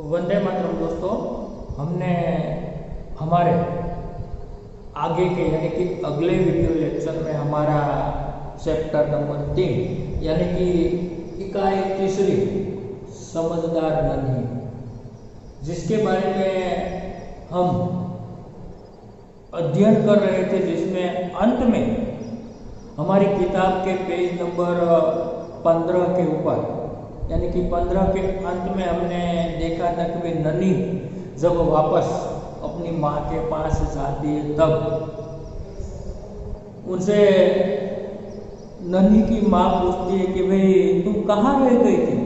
वंदे मातरम दोस्तों। हमने हमारे आगे के यानी कि अगले वीडियो लेक्चर में हमारा चैप्टर नंबर 3 यानी कि इकाई तीसरी समझदार नन्ही, जिसके बारे में हम अध्ययन कर रहे थे, जिसमें अंत में हमारी किताब के पेज नंबर 15 के ऊपर यानी कि 15 के अंत में हमने देखा था कि नन्ही जब वापस अपनी माँ के पास जाती है तब उनसे नन्ही की माँ पूछती है कि भाई तुम कहाँ रह गई थी,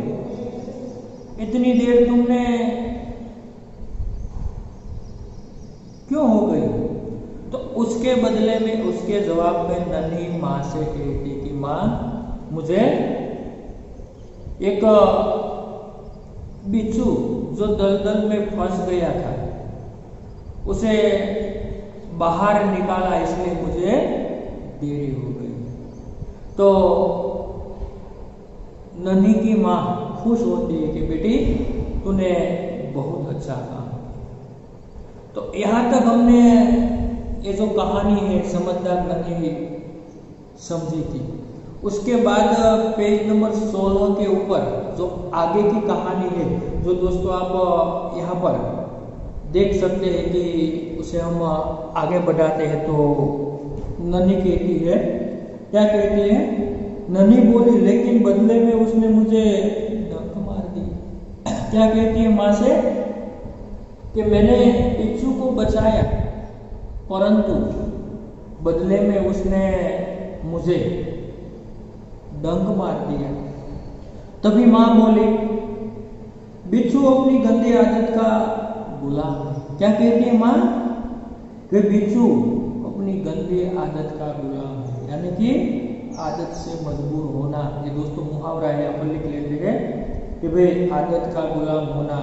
इतनी देर तुमने क्यों हो गई। तो उसके बदले में उसके जवाब में नन्ही माँ से कहती कि माँ मुझे एक बिच्छू जो दलदल में फंस गया था उसे बाहर निकाला, इसलिए मुझे देरी हो गई। तो नन्ही की माँ खुश होती है कि बेटी तूने बहुत अच्छा काम। तो यहाँ तक हमने ये जो कहानी है समझदार नन्ही समझी थी। उसके बाद पेज नंबर 16 के ऊपर जो आगे की कहानी है, जो दोस्तों आप यहाँ पर देख सकते हैं कि उसे हम आगे बढ़ाते हैं। तो नन्ही कहती है, क्या कहती है, नन्ही बोली लेकिन बदले में उसने मुझे धक्का मार दी। क्या कहती है माँ से कि मैंने बिच्छू को बचाया परंतु बदले में उसने मुझे डंक मार दिया। तभी माँ बोली बिच्छू अपनी गंदी आदत का गुलाम है। क्या कहती है माँ कि बिच्छू अपनी गंदी आदत का गुलाम है, यानी कि आदत से मजबूर होना। ये दोस्तों मुहावरा है, अपन लिख लेते हैं कि भाई आदत का गुलाम होना।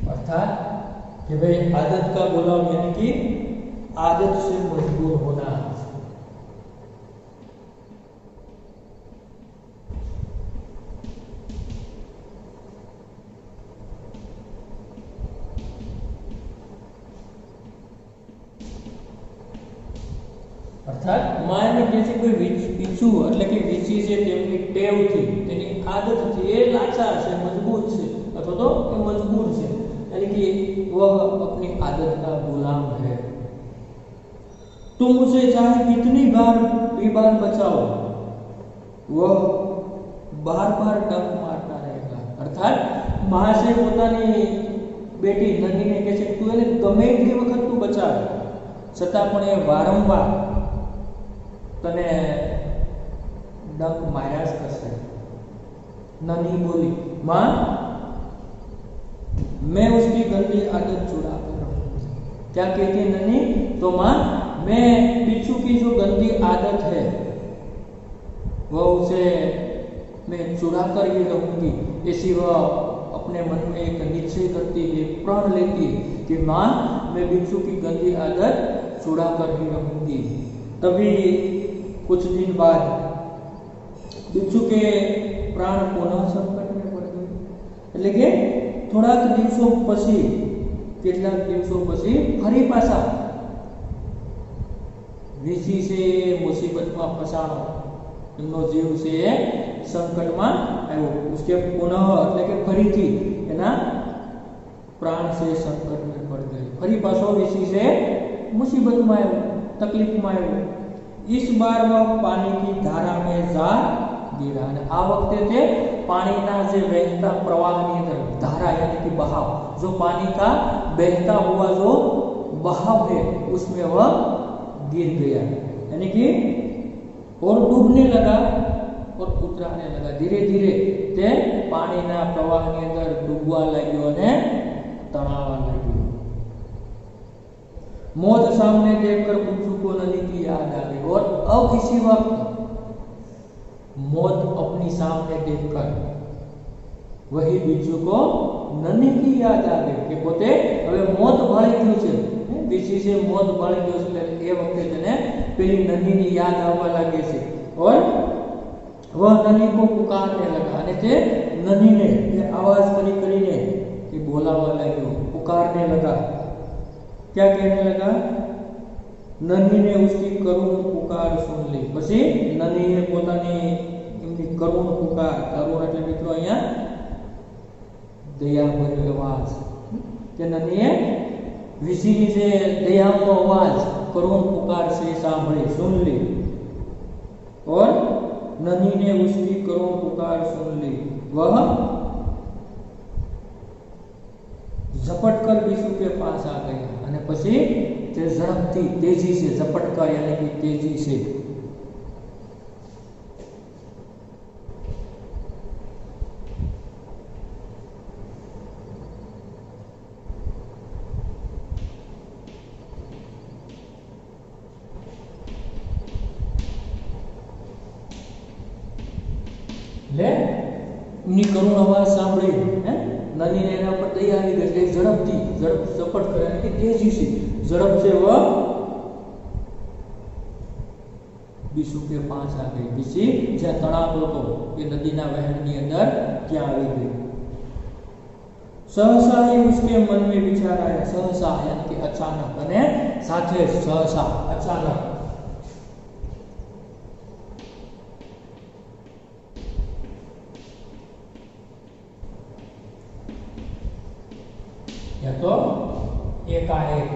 अर्थात कि भाई आदत का गुलाम यानी कि आदत से मजबूर होना। अर्थात माने जैसे कोई बिच्छू એટલે કે વીછી છે તેમની ટેવ થી, તેની આદત થી એ લાચાર છે, મજબૂત છે અથવા તો એ મજબૂર છે, यानी कि वह अपनी आदत का गुलाम है। तुम उसे चाहे कितनी बार बचाओ वह बार बार डंक मारता रहेगा। अर्थात मां से પોતાની બેટી નન્હીને કહે છે તું એને ગમે એટલી વખત તું બચાવે છતાં પણ એ વારંવાર તને ડંક માર્યા જ કરશે। નન્ही बोली मां मैं उसकी गंदी आदत छुड़ा कर रहूंगी। क्या कहती है नन्ही, तो मां मैं बिच्छू की जो गंदी आदत है वह उसे मैं छुड़ा कर ही रहूंगी। ऐसी वह अपने मन में एक निश्चय करती है, प्रण लेती है कि मां मैं बिच्छू की गंदी आदत छुड़ा कर ही रहूंगी। तभी कुछ दिन बाद बिच्छू के प्राण पुनः संकट में पड़ गए। એટલે કે થોડાક દિવસો પછી, કેટલાક દિવસો પછી ફરી પાછા વીછી છે મુસીબતમાં ફસાણો, એમનો જીવ છે સંકટમાં આવ્યો। उसके पुनः એટલે કે ફરીથી એના प्राण से संकट में पड़ गए। ફરી પાછો વીછી છે મુસીબતમાં આવ્યો, તકલીફમાં આવ્યો। इस बार वह पानी की धारा में जा गिरा। आ वखते ते पानीना जे बहता प्रवाहनी अंदर धारा यानी कि बहाव, जो पानी का बहता हुआ जो बहाव है उसमें वह गिर गया, यानी कि और डूबने लगा और उतराने लगा। धीरे धीरे ते पानीना प्रवाहनी अंदर डूबवा लाग्यो અને तड़ावा लगी। मौत सामने देखकर बिच्छू को नदी की याद आ गई। और अब इसी वक्त मौत अपनी सामने देखकर वही बिच्छू को नदी की याद आ गई कि પોતે હવે મોત ભાળી ગયું છે, બીજી છે મોત ભાળી ગયું છે, એટલે એ વખતે તેને પેલી નદીની યાદ આવવા લાગે છે। और वह नदी को पुकारने लगा અને તે નદીને એ आवाज કરીને એ બોલાવવા લાગ્યો, पुकारने लगा। क्या कहने लगा? नदी ने उसकी करुण पुकार सुन ली। પછી નદીએ પોતાની એમની કરુણ પુકાર, કરુણ એટલે મિત્રો અહીંયા દયાભર્યો અવાજ, કે નદીએ વિસીની જે દયાનો અવાજ, કરુણ પુકાર से સાંભળી, सुन ली। और नदी ने उसकी करुण पुकार सुन ली। वह झपट कर बिच्छू के पास आ गया અને પછી તે ઝડપથી, તેજી से, झपट कर यानी कि तेजी से ले એમની કરુણ અવાજ સાંભળી નદીને એના પર દયા આવી ગઈ, એટલે ઝડપથી, ઝપટ કરે यानी कि तेजी से, झड़प से वह बिच्छू के पास आ गई। बिच्छू જ્યાં તળાવ હતો એ નદીના વહેણની અંદર ત્યાં આવી ગઈ। सहसा ही उसके मन में विचार आया। सहसा यानी कि अचानक, અને સાથે सहसा, अचानक। या तो एकाएक।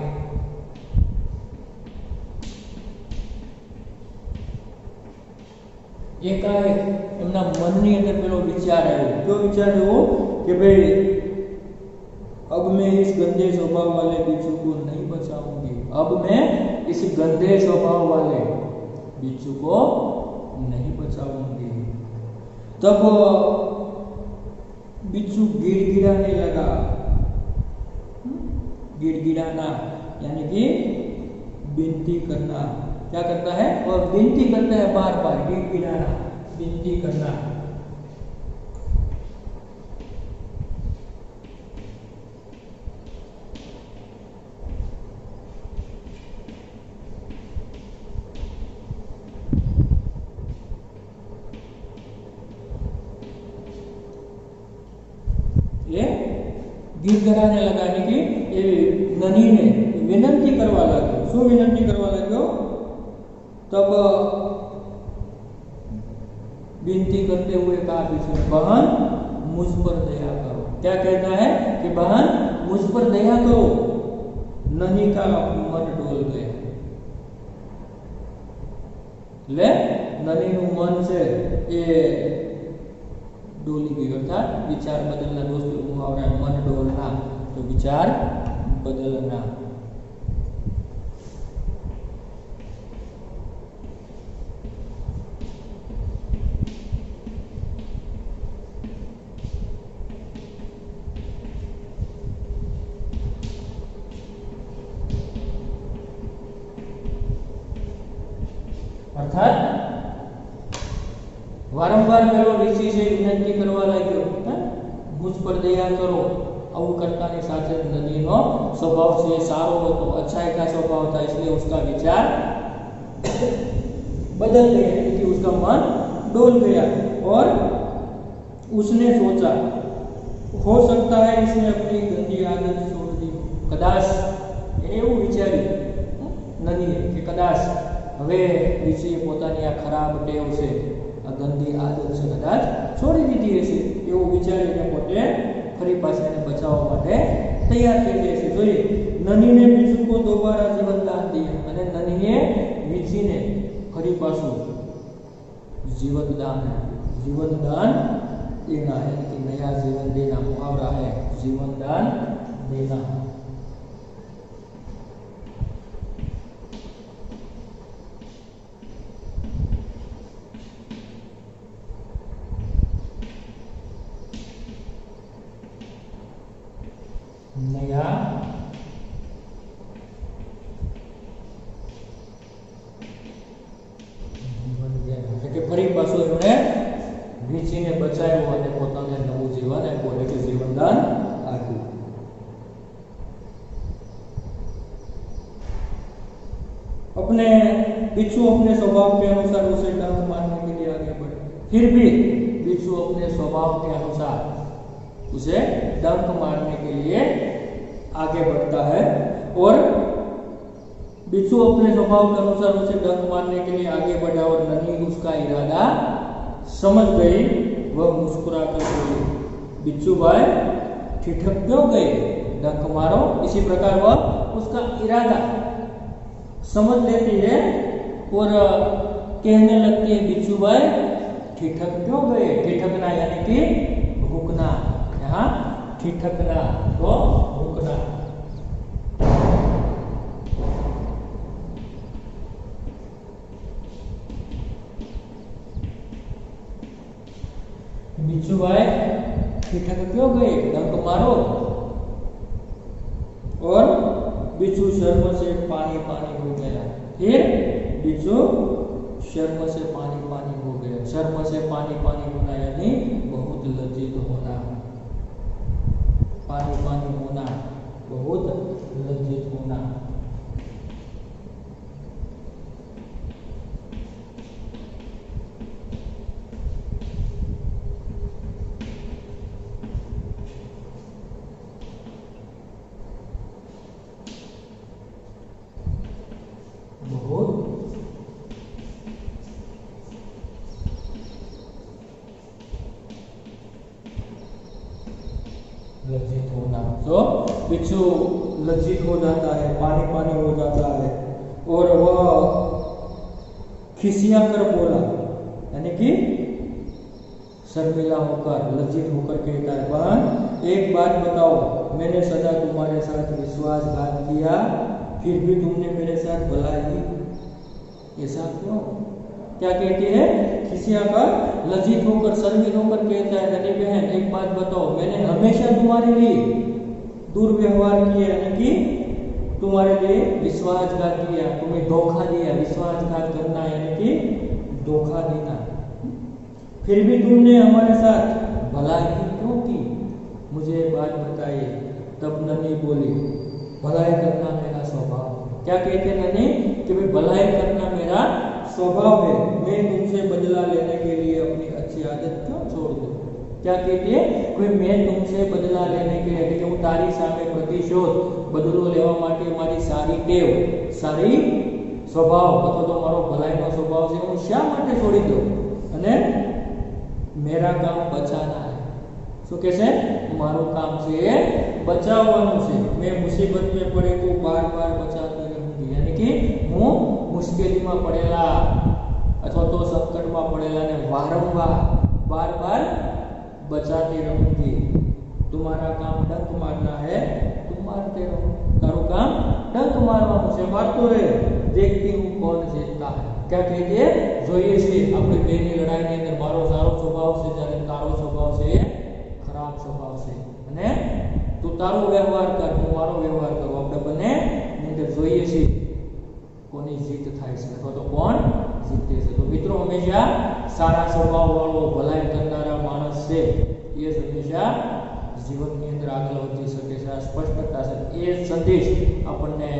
एकाएक એમના મનની અંદર પેલો વિચાર આવ્યો। કયો વિચાર આવ્યો? કે ભાઈ अब मैं इस गंदे स्वभाव वाले बिच्छू को नहीं बचाऊंगी। अब मैं इस गंदे स्वभाव वाले बिच्छू को नहीं बचाऊंगी। तब बिच्छू गिड़गिड़ाने लगा। गिड़गिड़ाना यानी कि विनती करना। क्या करता है? और विनती करता है बार बार, गिड़गिड़ाना, विनती करना। ये गिड़गिड़ाने लगा यानी कि ये नदी ने विनंती करवा लगे। शू विनंती करवा लगे? तब विनती करते हुए कहा बिच्छू ने, बहन मुझ पर दया करो। क्या कहना है? कि बहन मुझ पर दया करो। नदी का मन डोल गया। ले नदी नु मन से ये डोली गई, अर्थात विचार बदलना। दोस्तों मुहावरा मन डोलना, तो विचार बदलना। अर्थात वारंवार पेलो ऋषि से विनंती करवा लाग्यो, मुझ पर दया करो। आવું કરતાની સાથે નદીનો સ્વભાવ છે સારો હતો, अच्छाई का स्वभाव था, इसलिए उसका विचार बदल गया, क्योंकि उसका मन डोल गया। और उसने सोचा हो सकता है इसने अपनी गंदी आदत छोड़ दी। कदाच એવું વિચાર્યું નદીએ કે કદાચ હવે ઋષિએ પોતાની આ ખરાબ ટેવ છે, આ ગંદી આદત છે, કદાચ છોડી દીધી હશે એવું વિચારીને પોતે ફરી પાછા એને બચાવવા માટે તૈયાર થઈ જાય છે। જોઈએ નદીને बिच्छू को दोबारा जीवन दान दिया અને નદીએ વીછીને ફરી પાછું जीवन दान देना, यानी कि नया जीवन देना। मुहावरा है जीवन दान देना। नया बिच्छू अपने स्वभाव के अनुसार उसे डंक मारने के लिए आगे बढ़े, फिर भी बिच्छू अपने स्वभाव के अनुसार उसे डंक मारने के लिए आगे बढ़ता है। और बिच्छू अपने स्वभाव के अनुसार उसे डंक मारने के लिए आगे बढ़ा और नन्ही उसका इरादा समझ गई। वह मुस्कुरा कर बोली, बिच्छू भाई ठिठक क्यों गए, डंक मारो। इसी प्रकार वह उसका इरादा समझ लेती है और कहने लगती है, बिच्छू भाई ठिठक क्यों गए। ठिठकना यानी कि भूखना, यहाँ ठिठकना तो भूखना। बिच्छू भाई ठिठक क्यों गए, डंक मारो। और बिच्छू शर्म से पानी पानी हो गया। फिर बिच्छू शर्म से पानी पानी हो गया। शर्म से पानी पानी होना यानी बहुत लज्जित होना, पानी पानी होना, बहुत लज्जित होना। लज्जित होना, तो बिच्छू लज्जित हो जाता है, पानी पानी हो जाता है और वह खिसिया कर बोला, यानी कि शर्मिला होकर, लज्जित होकर कहता है, बहन एक बात बताओ, मैंने सदा तुम्हारे साथ विश्वासघात किया, फिर भी तुमने मेरे साथ भलाई की, ऐसा क्यों। क्या कहती है, खिसिया कर, लज्जित होकर, शर्मिल होकर कहता है, नन्ही बहन एक बात बताओ, मैंने हमेशा तुम्हारे लिए दुर्व्यवहार किया, यानी कि तुम्हारे लिए विश्वासघात किया, तुम्हें धोखा दिया। विश्वासघात करना यानी कि धोखा देना, फिर भी तुमने हमारे साथ भलाई क्यों की, मुझे बात बताइए। तब नन्ही बोली, भलाई करना मेरा स्वभाव। क्या कहते हैं नन्ही, कि भाई भलाई करना मेरा स्वभाव है, मैं तुमसे बदला लेने के लिए अपनी अच्छी आदत क्यों छोड़ दूं। क्या कहती है, कोई मैं तुमसे बदला लेने के लिए, कि હું તારી સામે પ્રતિશોધ બદલો લેવા માટે મારી સારી ટેવ, સારી સ્વભાવ અથવા તો મારો ભલાઈનો સ્વભાવ છે, હું શા માટે છોડી દઉં અને मेरा काम बचाना है। શું કહે છે, મારું કામ છે એ બચાવવાનું છે, मैं मुसीबत में पड़े तो बार बार बचाती रहूंगी, यानी कि હું મુશ્કેલીમાં પડેલા અથવા તો સંકટમાં પડેલાને વારંવાર बार बार बचाती रहूंगी। तुम्हारा काम डंक मारना है, तुम मारते रहो, तारू काम डंक मारવાનું છે, મારતો રહે, देखती हूँ कौन जीतता है। क्या कहती है, જોઈએ છે આપણે બેની લડાઈની અંદર મારો સારો સ્વભાવ છે, જ્યારે તારો સ્વભાવ છે એ ખરાબ સ્વભાવ છે, અને તું તારો વ્યવહાર કર, હું મારો વ્યવહાર કરું, આપણે બંને અંદર જોઈએ છે કોની જીત થાય છે અથવા તો કોણ જીતે છે। તો મિત્રો હંમેશા સારા સ્વભાવ વાળો, ભલાઈ કરનારા માણસ છે એ જ હંમેશા જીવનની અંદર આગળ વધી શકે છે। આ સ્પષ્ટતા છે, એ સંદેશ આપણને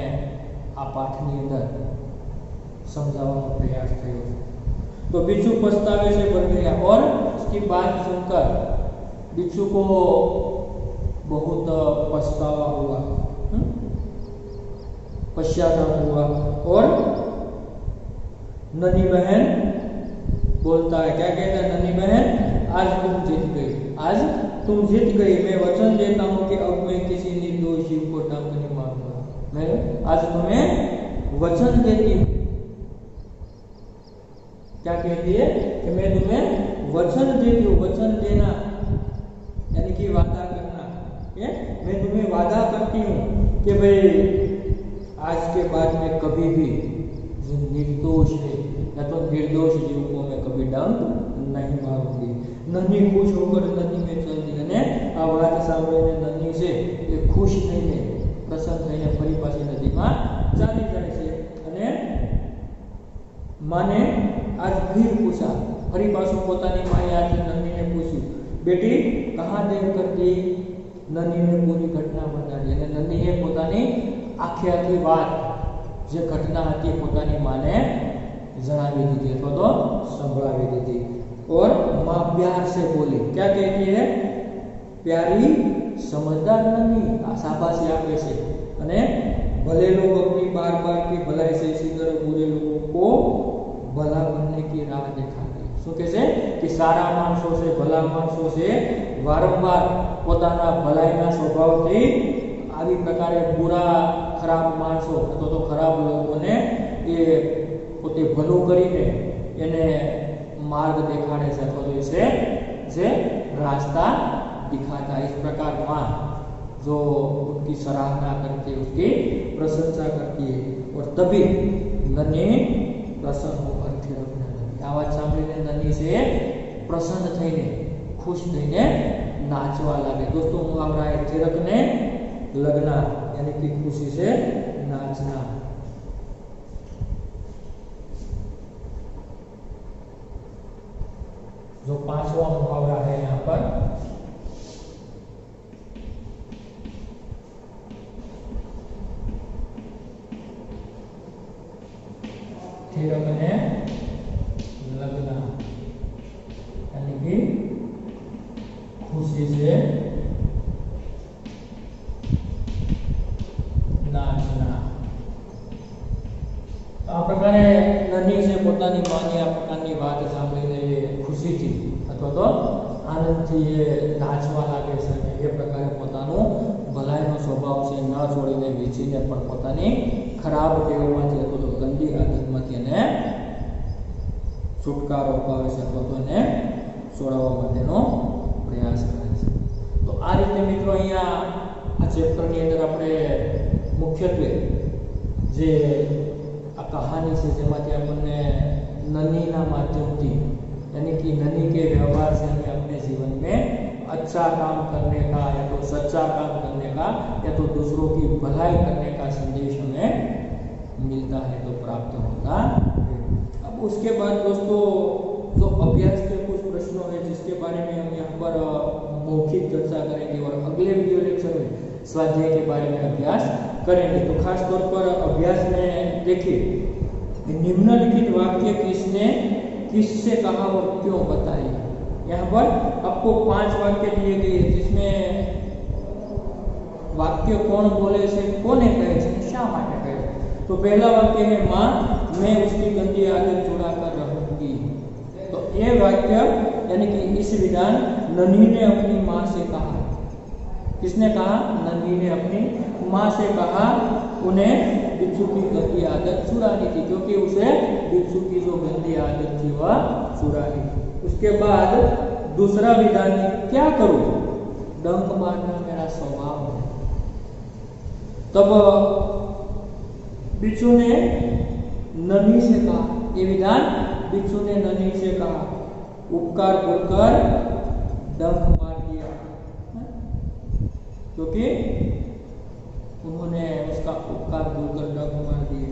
આ પાઠની અંદર समझाने का प्रयास किया। तो बिच्छू पछतावे से भर गया और उसकी बात सुनकर बिच्छू को बहुत पछतावा हुआ, पश्चाताप हुआ। और नन्ही बहन बोलता है, क्या कहता है, नन्ही बहन आज तुम जीत गई, आज तुम जीत गई, मैं वचन देता हूँ कि अब मैं किसी निर्दोष जीव को डंक नहीं मारूंगा। मैं आज तुम्हें वचन देती हूँ। क्या कहती है, कि मैं तुम्हें वचन देती हूँ। वचन देना यानी कि वादा करना, मैं तुम्हें वादा करती हूँ कि भाई आज के बाद मैं कभी भी जो निर्दोष है या तो निर्दोष जीव को मैं कभी डंक नहीं मारूंगी। नन्ही खुश होकर नदी में चल दी, અને આ વાત સાંભળીને નન્હી છે એ ખુશ થઈને, પ્રસન્ન થઈને ફરી પાછી નદીમાં ચાલી જાય છે। અને માને आज फिर पूछा, फरी पासु पोतानी माए आज नन्ही ने पूछ्યું, बेटी कहाँ देर करती। नन्ही ने पूरी घटना बताई, અને નન્હીએ પોતાની આખી વાત જે ઘટના હતી પોતાની માને જણાવી દીધી અથવા તો સંભળાવી દીધી। और माँ प्यार से बोली, क्या कहती है? प्यारी समझदार नहीं, शाबाशी आपे से। अने भले लोग अपनी बार बार की भलाई से इसी तरह बुरे लोगों को भला बनने की राह दिखाती। શું કહે છે કે સારા માણસો છે, ભલા માણસો છે વારંવાર પોતાના ભલાઈના સ્વભાવથી આવી પ્રકારે બુરા ખરાબ માણસો અથવા તો ખરાબ લોકોને એ પોતે ભલું કરીને એને मार्ग दिखाने से अथवा तो इसे से रास्ता दिखाता है। इस प्रकार माँ जो उसकी सराहना करती है, उसकी प्रशंसा करती है और तभी नन्ही प्रसन्न होकर थिरकने लगी। आ बात सांभळीने नन्ही से प्रसन्न थईने खुश थईने नाचवा लागे। दोस्तों मुहावरा है थिरकने लगना यानी कि खुशी से नाचना। जो पांचवा मुहावरा है यहाँ पर थिरकने लगना यानी कि खुशी से नाचना। तो आ प्रकारे नन्ही से पोतानी मानी आ प्रकारनी बात सांभळीने खुशीथी अथवा तो आनंदथी ए नाचवा लागे छे। ए प्रकारे पोतानो भलाईनो स्वभाव छे न छोड़ीने वीचीने पण पोतानी खराब टेवोमांथी अथवा तो गंदी आदतमांथी एने छुटकारो अपावे छे अथवा तो एने छोड़ावा माटेनो प्रयास करे छे। तो आ रीते मित्रों अहींया आ चेप्टरनी अंदर आपणे मुख्यत्वे जे आ कहानी से जेमांथी आपणे नन्हीना माध्यमथी यानी कि नन्ही के व्यवहार से हमें अपने जीवन में अच्छा काम करने का या तो सच्चा काम करने का या तो दूसरों की भलाई करने का संदेश हमें मिलता है, तो प्राप्त होता है। अब उसके बाद दोस्तों जो अभ्यास के कुछ प्रश्नों हैं जिसके बारे में हम यहाँ पर मौखिक चर्चा करेंगे और अगले वीडियो लेक्चर में स्वाध्याय के बारे में अभ्यास करेंगे। तो खास तौर पर अभ्यास में देखिए निम्नलिखित वाक्य किससे कहा और क्यों बताई। यहाँ पर आपको 5 वाक्य दिए गए जिसमें वाक्य कौन बोले से कोने कहे छे, शा माटे कहे। तो पहला वाक्य है माँ मैं उसकी गंदी आदत छुड़ा कर रहूंगी। तो ये वाक्य यानी कि इस विधान नन्ही ने अपनी माँ से कहा। किसने कहा? नन्ही ने अपनी माँ से कहा उन्हें बिच्छू की गंदी आदत छुड़ानी थी, क्योंकि उसे बिच्छू की जो गंदी आदत थी वह छुड़ानी थी। उसके बाद दूसरा विधान क्या करूं? डंक मारना मेरा स्वभाव है। तब बिच्छू ने नन्ही से कहा, ये विधान बिच्छू ने नन्ही से कहा, उपकार बोलकर डंक मार दिया क्योंकि उन्होंने उसका उपकार बोलकर डंक मार दिए।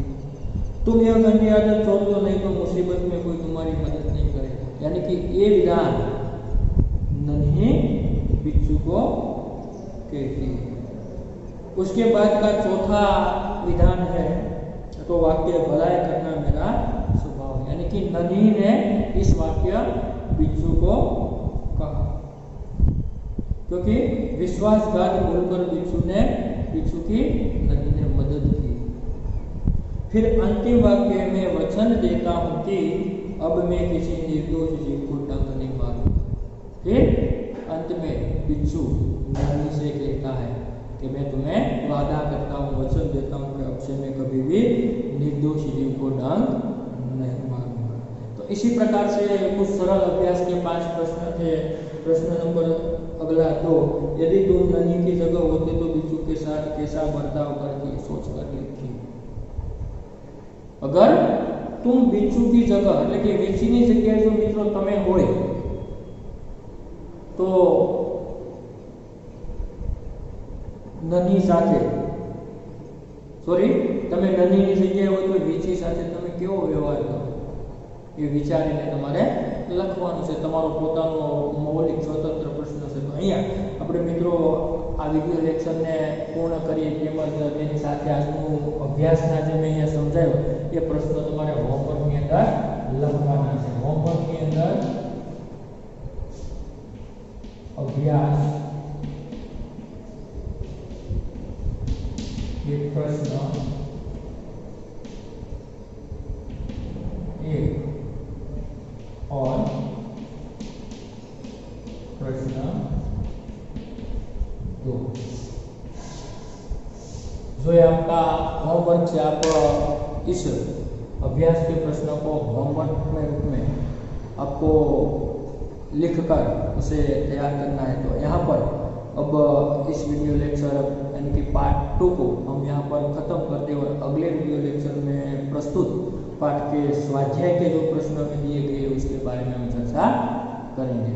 तुम यह गंदी आदत छोड़ दो नहीं तो मुसीबत में कोई तुम्हारी मदद नहीं करेगा। यानी कि ये विधान नन्ही बिच्छू को कहती है। उसके बाद का चौथा विधान है तो वाक्य भलाई करना मेरा स्वभाव है। यानी कि नन्ही ने इस वाक्य बिच्छू को कहा क्योंकि विश्वासघात बोलकर बिच्छू की नन्ही ने मदद की। फिर अंतिम वाक्य में वचन देता हूं कि अब मैं किसी निर्दोष जीव को डंक नहीं मारूंगा। फिर अंत में बिच्छू नन्ही से कहता है कि मैं तुम्हें वादा करता हूँ, वचन देता हूँ कि अब से मैं कभी भी निर्दोष जीव को डंक नहीं मारूंगा। तो इसी प्रकार से कुछ सरल अभ्यास के 5 प्रश्न थे। प्रश्न नंबर अगला 2, यदि तुम नन्ही की जगह होते तो बिच्छू के साथ कैसा बर्ताव करती, सोच कर लिखी। अगर तुम बिच्छू की जगह એટલે કે વીંછીની જગ્યાએ જો મિત્રો તમે હોય તો નન્હી સાથે તમે નન્હીની જગ્યાએ હોય તો વીંછી સાથે તમે કેવો વ્યવહાર કરો એ વિચારીને તમારે લખવાનું છે। તમારો પોતાનો મૌલિક સ્વતંત્ર પ્રશ્ન છે। તો અહીંયા આપણે મિત્રો आ विडियो लेक्चर ने पूर्ण करिए તેમજ તેની સાથે આજનું અભ્યાસના જે મેં અહીંયા સમજાવ્યો એ પ્રશ્નો તમારે હોમવર્કની અંદર લખવાના છે હોમવર્કની અંદર અભ્યાસ ये प्रश्न एक और प्रश्न दो जो ये आपका होमवर्क से आप इस अभ्यास के प्रश्नों को होमवर्क में रूप में आपको लिखकर उसे तैयार करना है। तो यहाँ पर अब इस वीडियो लेक्चर यानी कि पार्ट 2 को हम यहाँ पर ख़त्म करते हैं और अगले वीडियो लेक्चर में प्रस्तुत पाठ के स्वाध्याय के जो प्रश्न में दिए गए उसके बारे में हम चर्चा करेंगे।